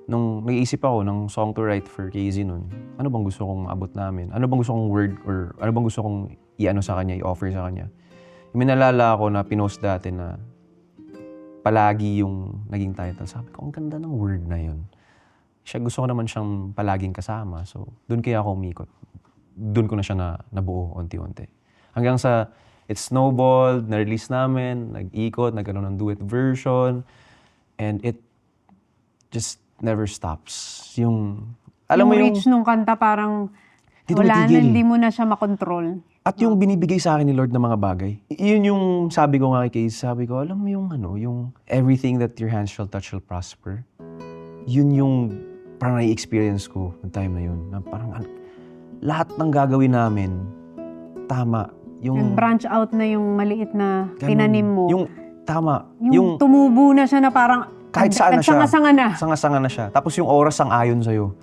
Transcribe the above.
nung nag-iisip ako ng song to write for KZ nun, ano bang gusto kong maabot namin? Ano bang gusto kong word or ano bang gusto kong i-ano sa kanya, i-offer sa kanya? May nalala ako na pinost dati na palagi yung naging title. Sabi ko, ang ganda ng word na yun. Gusto ko naman siyang palaging kasama. So, doon kaya ako umikot. Doon ko na siya nabuo unti-unti. Hanggang sa it snowballed, na-release namin, nag-ikot, nagkaroon ng duet version, and it just never stops. Alam mo yung reach nung kanta parang Di wala na, tumitigil. hindi mo na siya makontrol. At yung binibigay sa akin ni Lord na mga bagay, yun yung sabi ko nga kay Case, sabi ko, alam mo yung everything that your hands shall touch shall prosper. Yun yung parang na-experience ko ng time na yun. Na parang lahat ng gagawin namin, tama. Nag-branch out na yung maliit na ganun. tinanim mo. Yung tama. Yung tumubo na siya na parang kahit saan na siya. nagsanga-sanga na. Sanga-sanga na siya. Tapos yung oras ang ayon sa'yo.